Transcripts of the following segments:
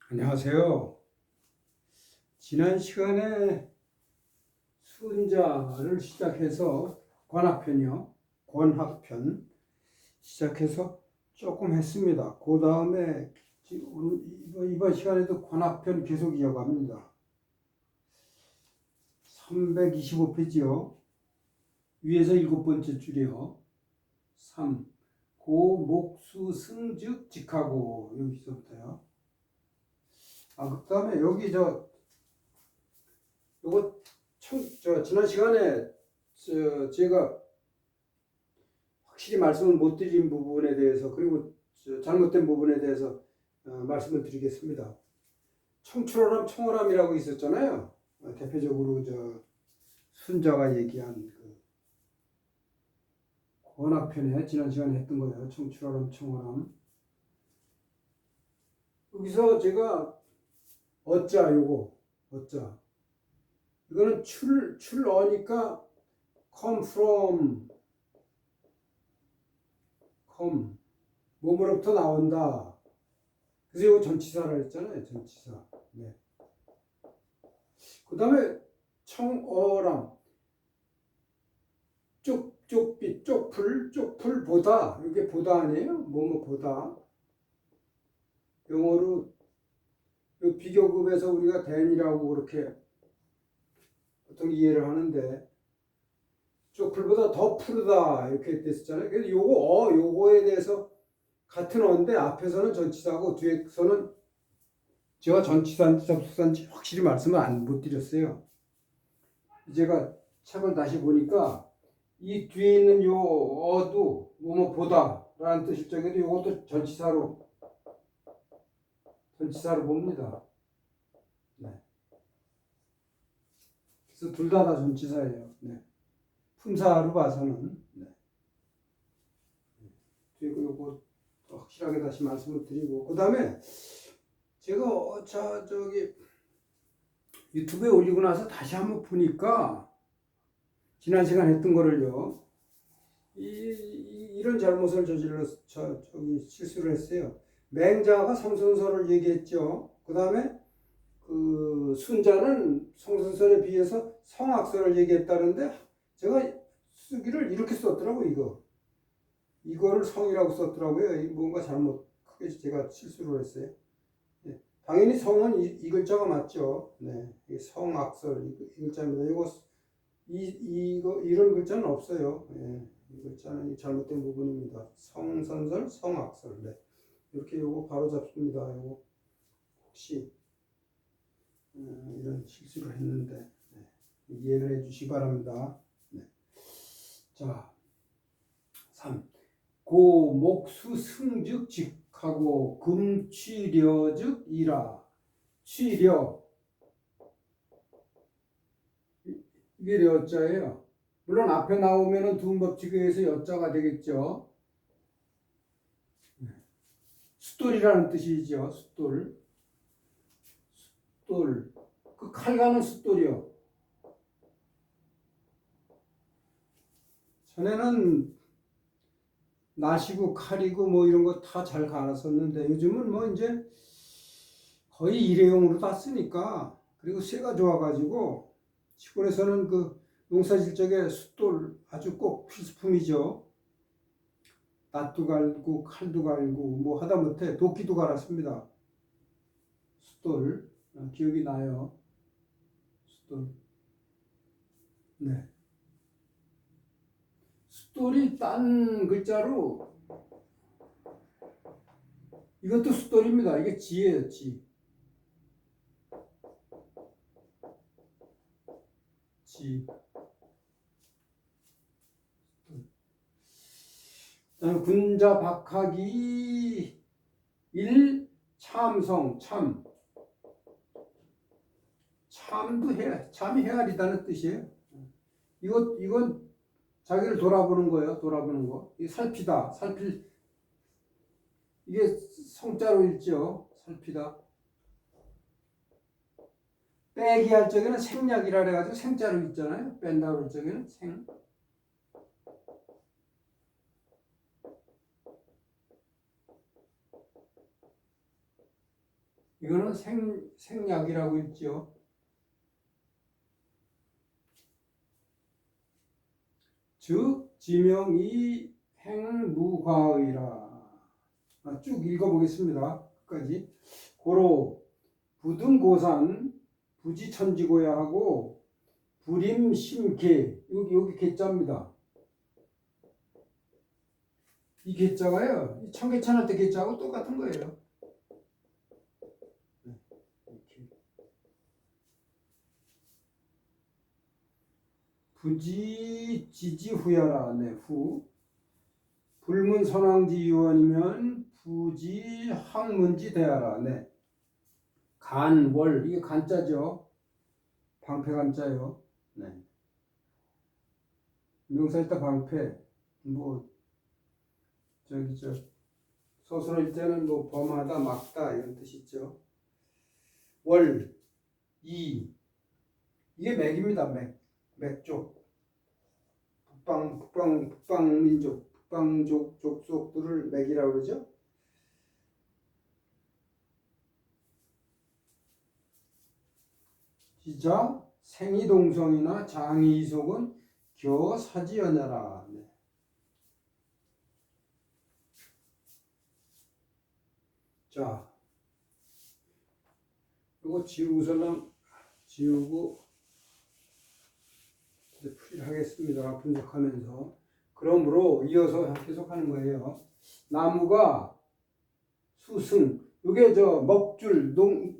안녕하세요. 지난 시간에 수은자를 시작해서 관학편이요. 권학편 시작해서 조금 했습니다. 그 다음에 이번 시간에도 관학편 계속 이어갑니다. 325페이지요. 위에서 7번째 줄이요. 3. 고, 목, 수, 승, 즉, 직하고 여기서부터요. 그 다음에 여기 요거 지난 시간에 제가 확실히 말씀을 못 드린 부분에 대해서 그리고 잘못된 부분에 대해서 말씀을 드리겠습니다. 청출어람, 청어람이라고 있었잖아요. 대표적으로 순자가 얘기한 그 권학편에 지난 시간에 했던 거예요. 청출어람, 청어람. 여기서 제가 어자 어자 이거는 출어니까 come from 몸으로부터 나온다. 그래서 이거 전치사를 했잖아요. 전치사. 네. 그 다음에 청어람 쪽빛 쪽풀보다 이게 보다 아니에요? 보다 영어로 비교급에서 우리가 than이라고 그렇게 보통 이해를 하는데 쪽풀보다 더 푸르다 이렇게 됐었잖아요. 그래서 요거에 대해서 같은 어인데 앞에서는 전치사고 뒤에서는 제가 전치사인지 접속사인지 확실히 말씀을 못 드렸어요. 제가 책을 다시 보니까 이 뒤에 있는 요 어도 보다 라는 뜻일 적에도 요것도 전치사로 봅니다. 네. 그래서 둘 다 전치사예요. 네. 품사로 봐서는. 네. 그리고 요거 확실하게 다시 말씀을 드리고 그 다음에 제가 유튜브에 올리고 나서 다시 한번 보니까 지난 시간 했던 거를요. 이런 잘못을 실수를 했어요. 맹자가 성선설을 얘기했죠. 그 다음에 그 순자는 성선설에 비해서 성악설을 얘기했다는데 제가 쓰기를 이렇게 썼더라고요. 이거를 성이라고 썼더라고요. 뭔가 크게 제가 실수를 했어요. 네. 당연히 성은 이 글자가 맞죠. 네. 성악설 이 글자입니다. 이런 글자는 없어요. 네. 이 글자는 잘못된 부분입니다. 성선설, 성악설. 네. 이렇게 요거 바로 잡습니다. 요거 혹시 이런 실수를 했는데 네. 이해를 해주시기 바랍니다. 네. 자, 3. 고, 목, 수, 승, 즉, 직하고 금, 취려, 즉, 이라. 취려. 이게 여자예요. 물론 앞에 나오면은 두음법칙에 의해서 여자가 되겠죠. 숫돌이라는 뜻이죠. 숫돌. 그 칼 가는 숫돌이요. 전에는 낫이고 칼이고 이런 거 다 잘 갈았었는데 요즘은 이제 거의 일회용으로 다 쓰니까 그리고 쇠가 좋아가지고 시골에서는 그 농사질 적에 숫돌 아주 꼭 필수품이죠. 낫도 갈고 칼도 갈고 하다못해 도끼도 갈았습니다. 숫돌 기억이 나요. 숫돌. 네. 숫돌이 딴 글자로 이것도 숫돌입니다. 이게 지예요. 지. 군자 박하기 일 참성 참이 헤아리다는 뜻이에요. 이건 자기를 돌아보는 거예요. 돌아보는 거. 이 살피다. 이게 성자로 읽죠. 살피다. 빼기 할 적에는 생략이라 그래가지고 생자로 읽잖아요. 뺀다 그럴 적에는 생. 이거는 생략이라고 있죠. 즉 지명이 행무과의라. 쭉 읽어보겠습니다. 끝까지. 고로 부등고산 부지천지고야 하고 부림심계 여기 개자입니다. 이 개자가요. 이 청계천할 때 개자하고 똑같은 거예요. 이렇게. 부지 지지후야라. 네, 후. 불문선왕지 유언이면 부지 항문지 대하라. 네. 간월 이게 간자죠. 방패 간자요. 네. 명사일다 방패 뭐 저기 서술할 때는 뭐 범하다 막다 이런 뜻이죠. 월 이 이게 맥입니다. 맥족 북방민족 북방족 족속들을 맥이라고 그러죠. 기자 생이동성이나 장이이속은 겨 사지연야라. 네. 자, 이거 지우고서는 지우고 이제 풀이를 하겠습니다. 분석하면서. 그러므로 이어서 계속하는 거예요. 나무가 수승, 이게 먹줄,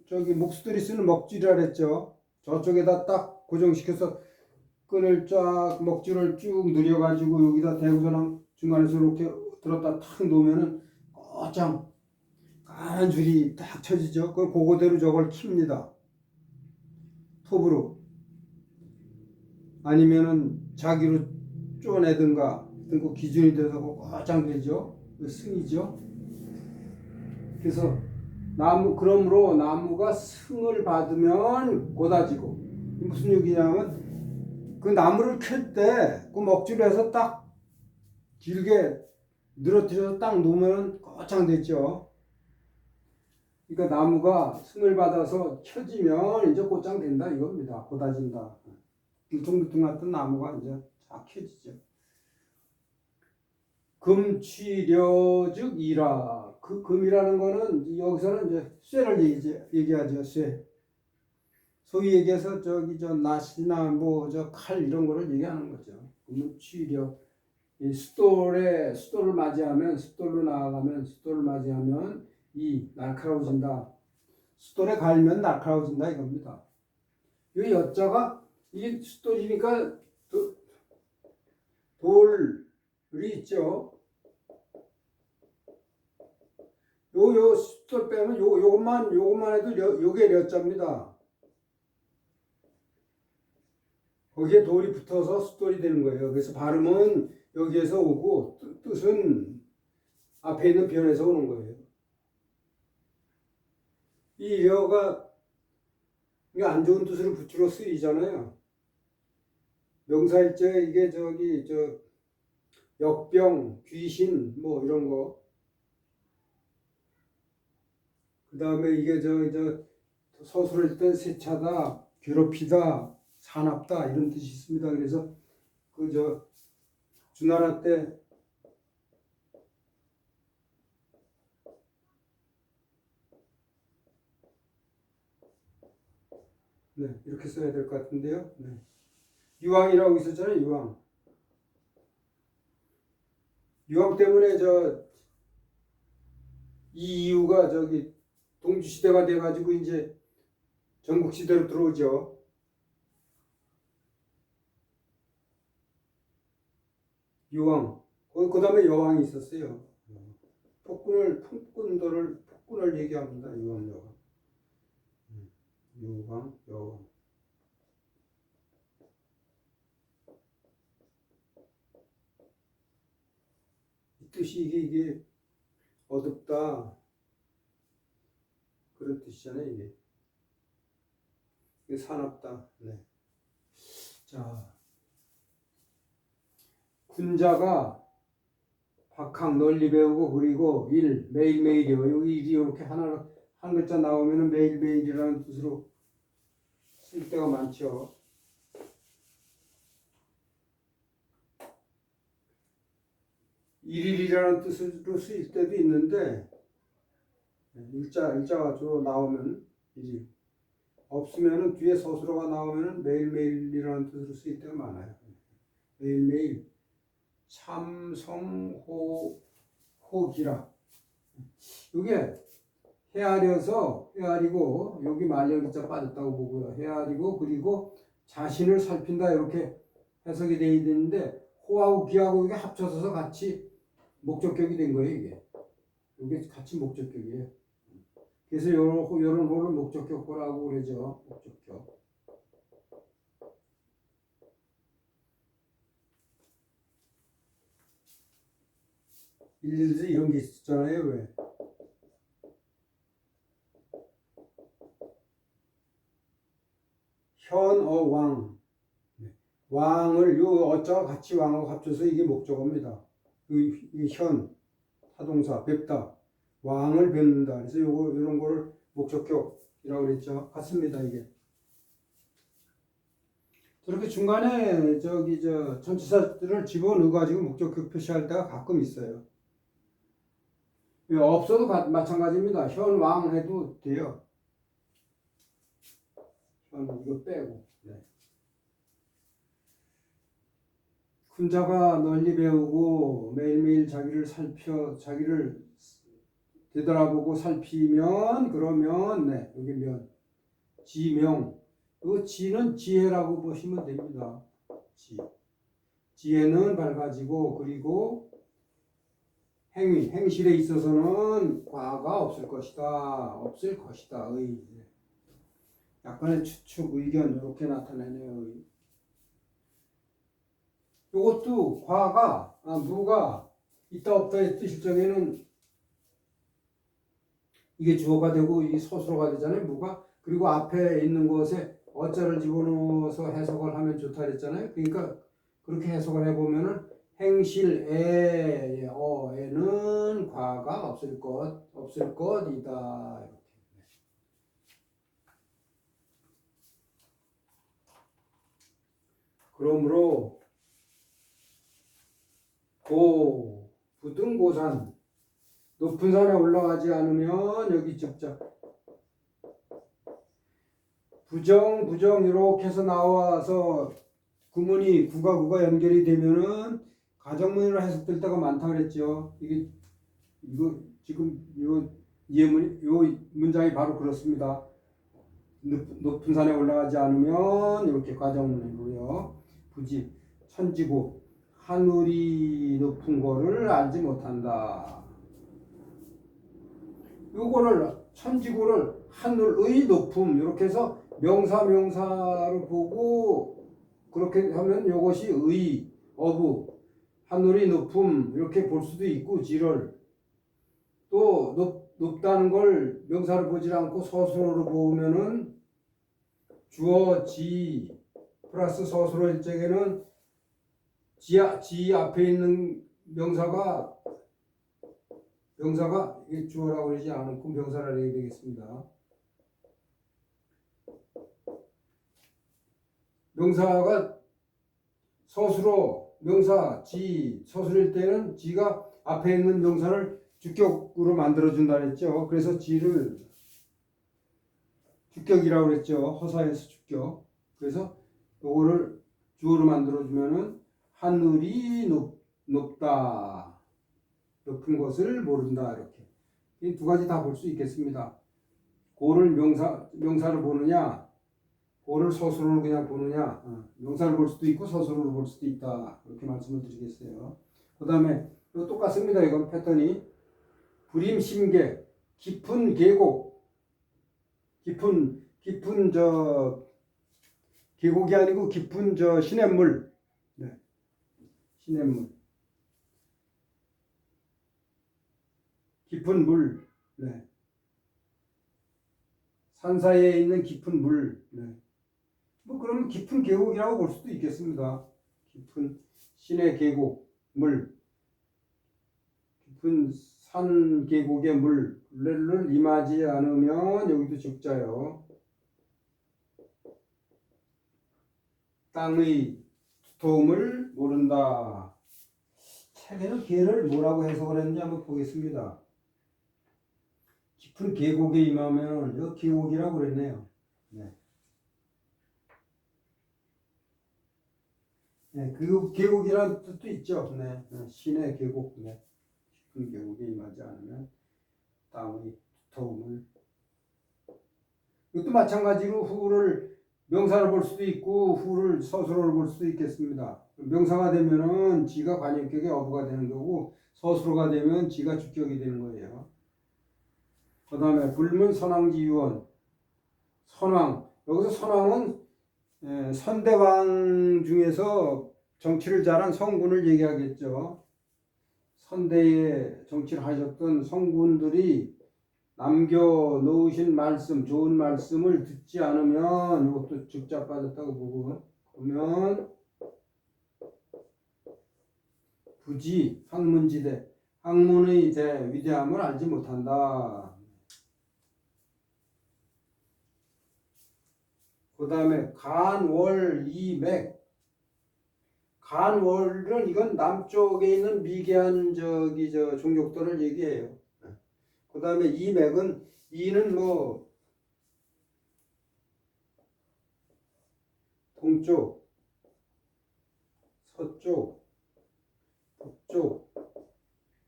저기 목수들이 쓰는 먹줄이라 그랬죠. 저쪽에다 딱 고정시켜서 끈을 쫙 먹줄을 쭉 늘려가지고 여기다 대고서는 중간에서 이렇게 들었다 탁 놓으면은 꺼장 까만 줄이 딱 쳐지죠. 그거대로 저걸 킵니다. 톱으로. 아니면은 자기로 쪼내든가 그 기준이 돼서 꺼장 되죠. 승이죠. 그래서 그러므로 나무가 승을 받으면 고다지고 무슨 얘기냐면 그 나무를 캘 때 그 먹줄에서 딱 길게 늘어뜨려서 딱 놓으면 꺼장 됐죠. 그러니까 나무가 승을 받아서 켜지면 이제 곧장 된다 이겁니다. 고다진다. 울퉁불퉁 같은 나무가 이제 쫙 켜지죠. 금취려즉 이라. 그 금이라는 거는 여기서는 이제 쇠를 얘기하죠. 쇠. 소위 얘기해서 낫이나 칼 이런 거를 얘기하는 거죠. 금취려. 이 숫돌로 맞이하면 숫돌로 나아가면 숫돌을 맞이하면 이 날카로워진다. 숫돌에 갈면 날카로워진다 이겁니다. 이 여자가 이 숫돌이니까 돌이 있죠. 요 숫돌 빼면 요것만 해도 요게 려자입니다. 거기에 돌이 붙어서 숫돌이 되는 거예요. 그래서 발음은 여기에서 오고 뜻은 앞에 있는 변에서 오는 거예요. 이 려가 안 좋은 뜻으로 붙들어 쓰이잖아요. 명사일제 이게 역병, 귀신 뭐 이런 거. 그 다음에 이게 서술할 때 세차다, 괴롭히다, 사납다 이런 뜻이 있습니다. 그래서 주나라 때 네, 이렇게 써야 될 것 같은데요. 네. 유황이라고 있었잖아요. 유황 때문에 이 이유가 동주시대가 돼가지고 이제 전국시대로 들어오죠. 유황. 그 다음에 여왕이 있었어요. 폭군을 얘기합니다. 유황. 여왕. 이 뜻이 이게 어둡다. 그런 뜻이잖아요, 이게. 사납다. 네. 자. 군자가 박학 널리 배우고 그리고 매일매일이요. 여기 일이 이렇게 하나로 한 글자 나오면은 매일매일이라는 뜻으로 쓸 때가 많죠. 일일이라는 뜻으로 쓰일 때도 있는데 일자가 주로 나오면 일일. 없으면은 뒤에 서술어가 나오면은 매일매일이라는 뜻으로 쓰일 때가 많아요. 매일매일 참성호기라. 이게 헤아리고 여기 말려기자 빠졌다고 보고요. 헤아리고 그리고 자신을 살핀다 이렇게 해석이 되어 있는데 호하고 기하고 이게 합쳐서 같이 목적격이 된 거예요. 이게 같이 목적격이에요. 그래서 요런 호를 목적격보라고 그러죠. 목적격. 일일이 이런 게 있었잖아요. 왜? 현어왕. 왕을 요 어자와 같이 왕하고 합쳐서 이게 목적어입니다. 이 현, 타동사, 뵙다. 왕을 뵙는다. 그래서 이런 거를 목적격이라고 그랬죠. 같습니다, 이게. 저렇게 중간에 전치사들을 집어넣어가지고 목적격 표시할 때가 가끔 있어요. 없어도 마찬가지입니다. 현, 왕 해도 돼요. 현, 이거 빼고. 네. 군자가 널리 배우고 매일매일 자기를 되돌아보고 살피면, 그러면, 네, 여기 면, 지명. 이 지는 지혜라고 보시면 됩니다. 지혜는 밝아지고, 그리고 행실에 있어서는 과가 없을 것이다. 약간의 추측, 의견, 이렇게 나타내네요. 이것도 무가 있다 없다의 뜻일 적에는 이게 주어가 되고 이 서술어가 되잖아요. 무가. 그리고 앞에 있는 것에 어자를 집어넣어서 해석을 하면 좋다 그랬잖아요. 그러니까 그렇게 해석을 해보면은 행실에는 과가 없을 것이다. 이렇게. 그러므로 부등고산 높은 산에 올라가지 않으면 여기 적자 부정 이렇게 해서 나와서 구가 연결이 되면은 가정문으로 해석될 때가 많다 그랬죠. 이거 지금 요 문장이 바로 그렇습니다. 높은 산에 올라가지 않으면 이렇게 가정문으로요. 천지고 하늘이 높은 거를 알지 못한다. 요거를 천지고를 하늘의 높음 이렇게 해서 명사로 보고 그렇게 하면 요것이 하늘이 높음 이렇게 볼 수도 있고 지를 또 높다는 걸 명사로 보지 않고 서술어로 보면은 주어 지 플러스 서술어일 적에는 지 앞에 있는 명사가 이게 주어라고 그러지 않고 명사라 해야 되겠습니다. 명사가 서술어, 명사, 서술일 때는 지가 앞에 있는 명사를 주격으로 만들어준다 그랬죠. 그래서 지를 주격이라고 그랬죠. 허사에서 주격. 그래서 요거를 주어로 만들어주면은 하늘이 높다. 높은 것을 모른다. 이렇게. 이 두 가지 다 볼 수 있겠습니다. 고를 명사를 보느냐, 고를 서술어로 그냥 보느냐, 명사를 볼 수도 있고 서술어로 볼 수도 있다. 이렇게 말씀을 드리겠어요. 그 다음에 이거 똑같습니다. 이건 패턴이 불임심계, 깊은 계곡, 깊은 계곡이 아니고 깊은 시냇물, 네. 시냇물, 깊은 물, 네. 산 사이에 있는 깊은 물, 네. 뭐 그러면 깊은 계곡이라고 볼 수도 있겠습니다. 깊은 시내 계곡, 물, 깊은 산 계곡의 물을 임하지 않으면 여기도 적자요. 땅의 두터움을 모른다. 책에는 개를 뭐라고 해석을 했는지 한번 보겠습니다. 깊은 계곡에 임하면 여기 계곡이라고 그랬네요. 네. 네, 그 계곡이라는 뜻도 있죠. 네, 신의 계곡. 네. 깊은 계곡에 임하지 않으면 땅의 두터움을. 이것도 마찬가지로 후를 명사를 볼 수도 있고 후를 서술어를 볼 수도 있겠습니다. 명사가 되면은 지가 관역격의 어부가 되는 거고 서술어가 되면 지가 주격이 되는 거예요. 그 다음에 불문 선왕지 유언. 선왕. 여기서 선왕은 선대왕 중에서 정치를 잘한 성군을 얘기하겠죠. 선대에 정치를 하셨던 성군들이 남겨놓으신 말씀, 좋은 말씀을 듣지 않으면 이것도 적자 빠졌다고 보고 보면 부지, 학문지대, 학문의 위대함을 알지 못한다. 그 다음에 간월이맥. 간월은 이건 남쪽에 있는 미개한 종족들을 얘기해요. 그 다음에 이맥은 이는 뭐 동쪽, 서쪽, 북쪽,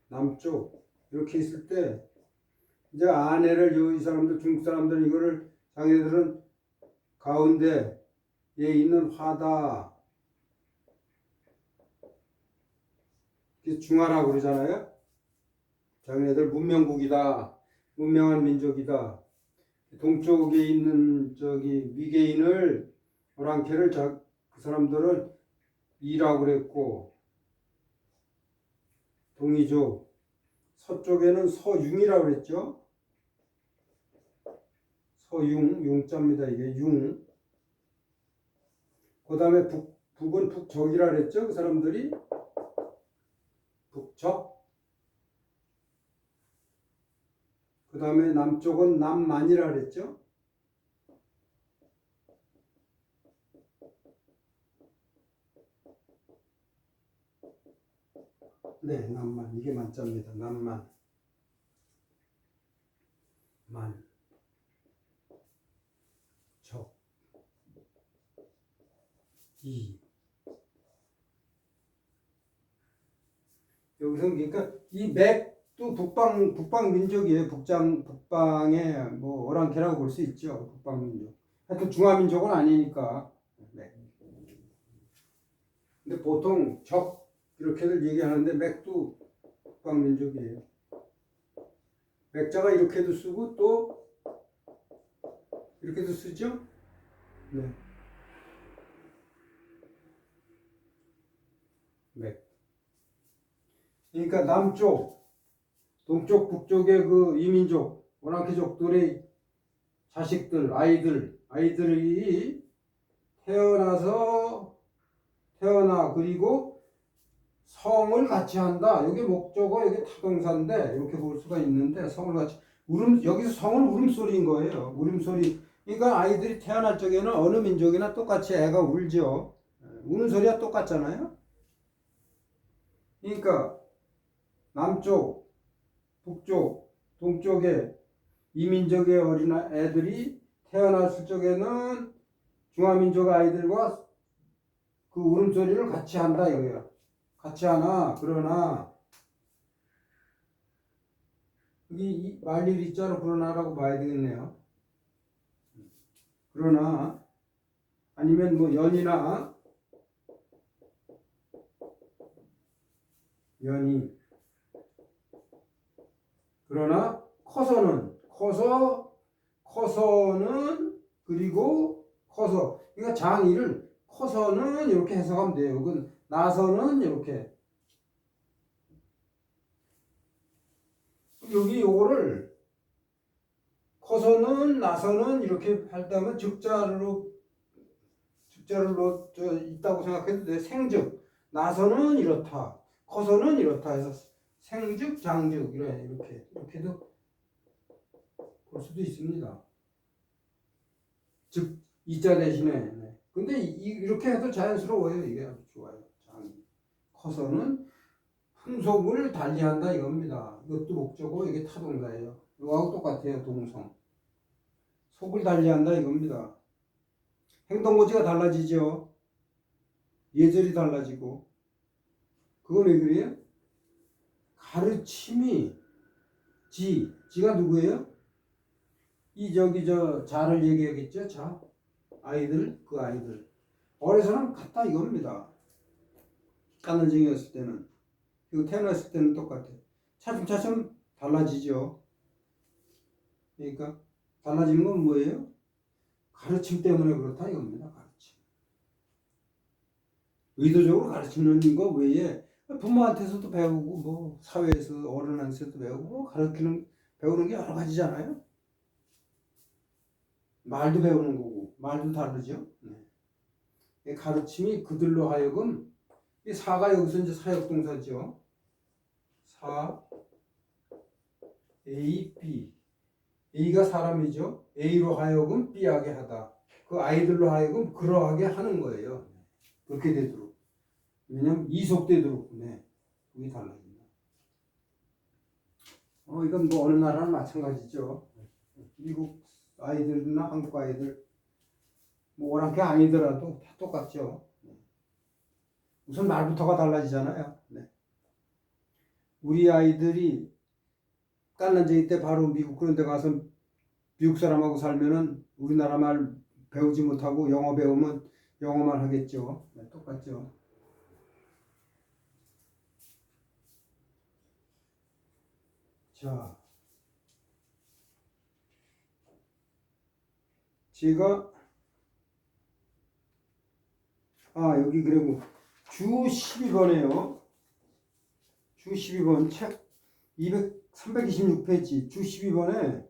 남쪽 이렇게 있을 때 이제 아내를 이 사람들 중국 사람들은 이거를 자기네들은 가운데에 있는 화다 중화라고 그러잖아요. 자기네들 문명국이다, 문명한 민족이다. 동쪽에 있는 미개인을 오랑캐를 그 사람들은 이라고 그랬고 동이족 서쪽에는 서융이라고 그랬죠. 서융, 용자입니다. 이게 융. 그 다음에 북은 북적이라 그랬죠. 그 사람들이 북적. 그 다음에 남쪽은 남만이라 그랬죠. 네, 남만. 이게 만자입니다. 남만. 만. 적. 이. 여기서 그러니까 이 맥도 북방 민족이에요. 북방의 뭐 오랑캐라고 볼 수 있죠. 북방 민족. 하여튼 중화 민족은 아니니까. 맥. 근데 보통 적 이렇게들 얘기하는데 맥도 북방 민족이에요. 맥자가 이렇게도 쓰고 또 이렇게도 쓰죠. 네. 맥. 그러니까 남쪽, 동쪽, 북쪽의 그 이민족, 오랑캐족들의 자식들, 아이들이 그리고 성을 같이 한다. 여기 목적어, 여기 타동사인데 이렇게 볼 수가 있는데 성을 같이 여기서 성은 울음소리인 거예요. 울음소리. 그러니까 아이들이 태어날 적에는 어느 민족이나 똑같이 애가 울죠. 우는 소리가 똑같잖아요. 그러니까 남쪽, 북쪽, 동쪽에 이민족의 어린 애들이 태어났을 적에는 중화민족 아이들과 그 울음소리를 같이 한다 이거예요. 같이 하나 그러나 이 말릴 이자로 그러나라고 봐야 되겠네요. 그러나 아니면 뭐 연이 그러나 커서는 그리고 그러니까 장의를 커서는 이렇게 해석하면 돼요. 그건 나서는 이렇게 여기 요거를 커서는 나서는 이렇게 할다면 적자로 있다고 생각해도 돼. 생즉 나서는 이렇다, 커서는 이렇다 해서 생즉, 장즉 이렇게도 볼 수도 있습니다. 즉 이자 대신에. 네. 근데 이렇게 해도 자연스러워요. 이게 아주 좋아요. 장이 커서는 풍속을 달리한다 이겁니다. 이것도 목적어, 이게 타동사예요. 이거하고 똑같아요. 동성. 속을 달리한다 이겁니다. 행동거지가 달라지죠. 예절이 달라지고. 그건 왜 그래요? 가르침이 지가 누구예요? 자를 얘기하겠죠. 자, 아이들, 그 아이들. 어려서는 같다 이겁니다. 까는쟁이였을 때는. 그리고 태어났을 때는 똑같아요. 차츰차츰 달라지죠. 그러니까 달라지는 건 뭐예요? 가르침 때문에 그렇다 이겁니다. 가르침. 의도적으로 가르치는 거 외에 부모한테서도 배우고 뭐 사회에서 어른한테서도 배우고 뭐 배우는 게 여러 가지잖아요. 말도 배우는 거고 말도 다르죠. 네. 가르침이 그들로 하여금 이 사가 여기서 이제 사역동사죠. 사 A, B. A가 사람이죠. A로 하여금 B하게 하다. 그 아이들로 하여금 그러하게 하는 거예요. 그렇게 되도록. 왜냐면 이속되도록. 네. 그게 달라집니다. 이건 뭐 어느 나라나 마찬가지죠. 미국 아이들이나 한국 아이들 뭐 오랑캐 아니더라도 다 똑같죠. 우선 말부터가 달라지잖아요. 네. 우리 아이들이 깐난쟁이 때 바로 미국 그런 데 가서 미국 사람하고 살면은 우리나라 말 배우지 못하고 영어 배우면 영어만 하겠죠. 네, 똑같죠. 자, 제가 여기 그리고 주 12번에요. 주 12번 책 326페이지 주 12번에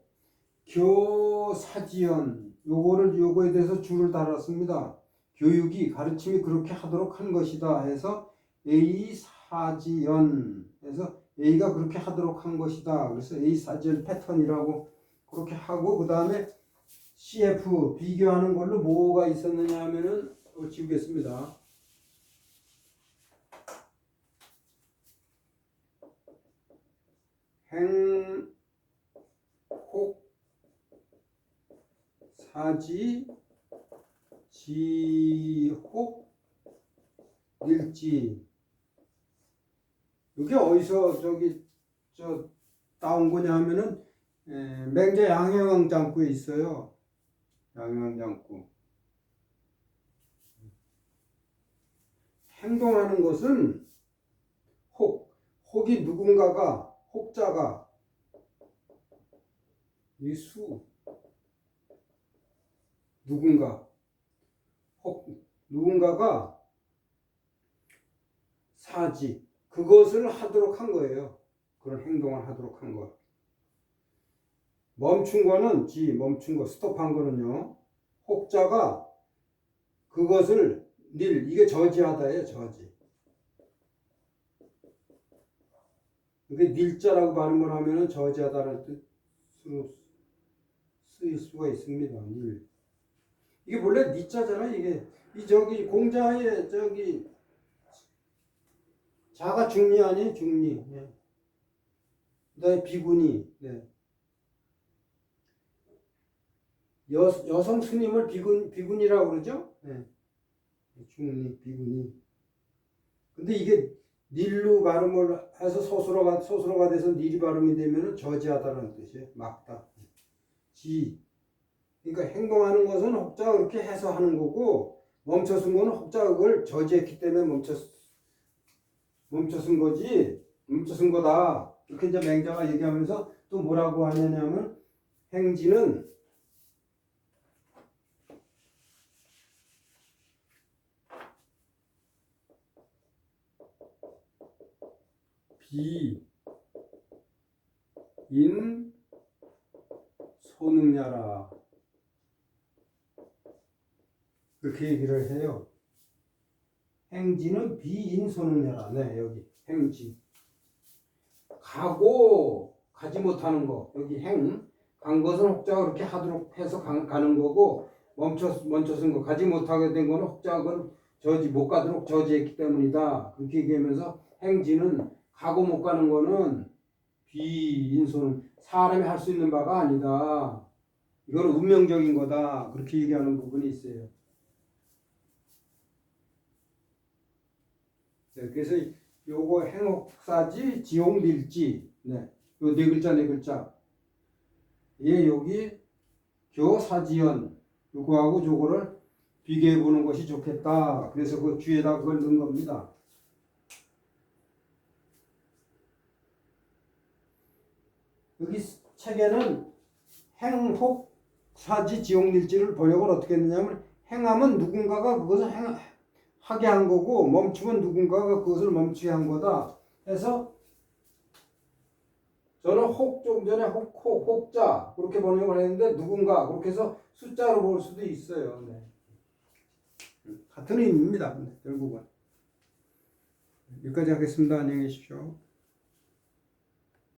교사지연 요거에 대해서 줄을 달았습니다. 교육이 가르침이 그렇게 하도록 한 것이다 해서 A 사지연 해서 A가 그렇게 하도록 한 것이다. 그래서 A 사지연 패턴이라고 그렇게 하고 그 다음에 CF 비교하는 걸로 뭐가 있었느냐 하면은 지우겠습니다. 행혹 사지 지혹 일지 이게 어디서 따온 거냐 하면은 맹자 양형장구에 있어요. 양형장구. 행동하는 것은 혹이 누군가가 혹자가 이 수 누군가가 사지 그것을 하도록 한 거예요. 그런 행동을 하도록 한 거. 멈춘 거는 멈춘 거 스톱한 거는요. 혹자가 그것을 이게 저지하다예요. 저지. 이게 닐자라고 발음을 하면은 저지하다는 뜻으로 쓰일 수가 있습니다. 닐. 이게 원래 니자잖아. 이게 공자의 자가 중리 아니에요? 중리. 네. 그다음에 비구니. 네. 여성 스님을 비군이라고 그러죠? 네. 중리, 비군이. 근데 이게 닐로 발음을 해서 소수로가 돼서 닐이 발음이 되면은 저지하다는 뜻이에요. 막다. 그러니까 행동하는 것은 혹자가 그렇게 해서 하는 거고 멈춰선 거는 혹자가 그걸 저지했기 때문에 멈춰선 거지. 멈춰선 거다. 이렇게 이제 맹자가 얘기하면서 또 뭐라고 하냐면 행지는 비인 소능야라 그렇게 얘기를 해요. 행지는 비인 소능야라. 네, 여기 행지. 가고 가지 못하는 거 여기 간 것은 혹자가 그렇게 하도록 해서 가는 거고 멈춰선 거 가지 못하게 된 거는 혹자가 저지 못 가도록 저지했기 때문이다. 그렇게 얘기하면서 행지는 가고 못 가는 거는 비인소는 사람이 할 수 있는 바가 아니다. 이거는 운명적인 거다. 그렇게 얘기하는 부분이 있어요. 네, 그래서 요거 행옥사지 지옥밀지 네, 요 네 글자 네 글자 예 여기 교사지연 요거하고 요거를 비교해 보는 것이 좋겠다. 그래서 그 뒤에다 그걸 넣은 겁니다. 여기 책에는 행혹사지 지옥밀지를 번역을 어떻게 했느냐면 행함은 누군가가 그것을 하게 한 거고 멈춤은 누군가가 그것을 멈추게 한 거다 해서 저는 좀 전에 혹자 그렇게 번역을 했는데 누군가 그렇게 해서 숫자로 볼 수도 있어요. 네. 같은 의미입니다. 결국은 여기까지 하겠습니다. 안녕히 계십시오.